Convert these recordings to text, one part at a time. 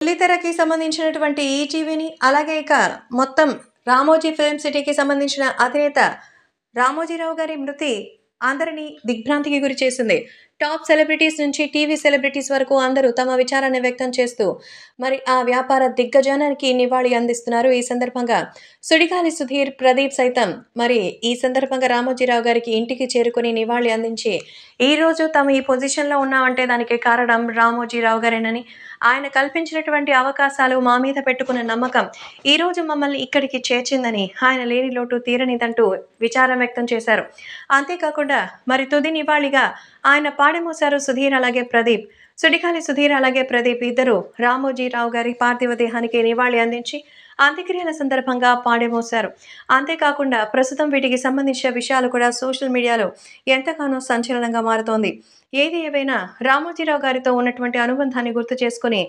బుల్లితెరకి సంబంధించినటువంటి ఈటీవీని అలాగే ఇక మొత్తం 'రామోజీ ఫిల్మ్ సిటీకి' సంబంధించిన అధినేత రామోజీరావు గారి మృతి అందరినీ దిగ్భ్రాంతికి గురిచేసింది. టాప్ సెలబ్రిటీస్ నుంచి టీవీ సెలబ్రిటీస్ వరకు అందరూ తమ విచారాన్ని వ్యక్తం చేస్తూ మరి ఆ వ్యాపార దిగ్గజానికి నివాళి అందిస్తున్నారు. ఈ సందర్భంగా సుడిగాలి సుధీర్, ప్రదీప్ సైతం మరి ఈ సందర్భంగా రామోజీరావు గారికి ఇంటికి చేరుకొని నివాళి అందించి ఈరోజు తాము ఈ పొజిషన్‌లో ఉన్నామంటే దానికి కారణం రామోజీరావు గారేనని, ఆయన కల్పించినటువంటి అవకాశాలు మా మీద పెట్టుకున్న నమ్మకం ఈరోజు మమ్మల్ని ఇక్కడికి చేర్చిందని, ఆయన లేని లోటు తీరనిదంటూ విచారం వ్యక్తం చేశారు. అంతేకాకుండా మరి తుది నివాళిగా ఆయన పాడెమోశారు సుధీర్ అలాగే ప్రదీప్. సుడిగాలి సుధీర్ అలాగే ప్రదీప్ ఇద్దరు రామోజీరావు గారి పార్థివ దేహానికి నివాళి అందించి అంత్యక్రియల సందర్భంగా పాడెమోశారు. అంతేకాకుండా ప్రస్తుతం వీటికి సంబంధించిన విషయాలు కూడా సోషల్ మీడియాలో ఎంతగానో సంచలనంగా మారుతోంది. ఏది ఏవైనా రామోజీరావు గారితో ఉన్నటువంటి అనుబంధాన్ని గుర్తు చేసుకొని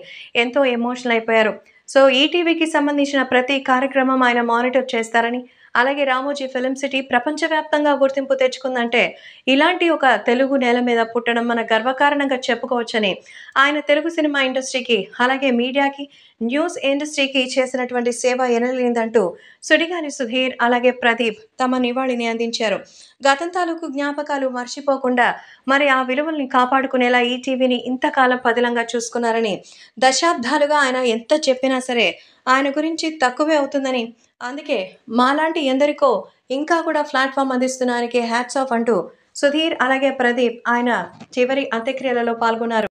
ఎంతో ఎమోషనల్ అయిపోయారు. సో ఈటీవీకి సంబంధించిన ప్రతి కార్యక్రమం ఆయన మానిటర్ చేస్తారని, అలాగే రామోజీ ఫిల్మ్ సిటీ ప్రపంచవ్యాప్తంగా గుర్తింపు తెచ్చుకుందంటే ఇలాంటి ఒక తెలుగు నేల మీద పుట్టడం మన గర్వకారణంగా చెప్పుకోవచ్చని, ఆయన తెలుగు సినిమా ఇండస్ట్రీకి అలాగే మీడియాకి, న్యూస్ ఇండస్ట్రీకి చేసినటువంటి సేవ ఎనలేనిదంటూ సుడిగాలి సుధీర్ అలాగే ప్రదీప్ తమ నివాళిని అందించారు. గతం తాలూకు జ్ఞాపకాలు మర్చిపోకుండా మరి ఆ విలువల్ని కాపాడుకునేలా ఈటీవీని ఇంతకాలం పదిలంగా చూసుకున్నారని, దశాబ్దాలుగా ఆయన ఎంత చెప్పినా సరే ఆయన గురించి తక్కువే అవుతుందని, అందుకే మాలాంటి ఎందరికో ఇంకా కూడా ప్లాట్‌ఫార్మ్ అందిస్తున్న ఆయనకి హ్యాట్స్ ఆఫ్ అంటూ సుధీర్ అలాగే ప్రదీప్ ఆయన చివరి అంత్యక్రియలలో పాల్గొన్నారు.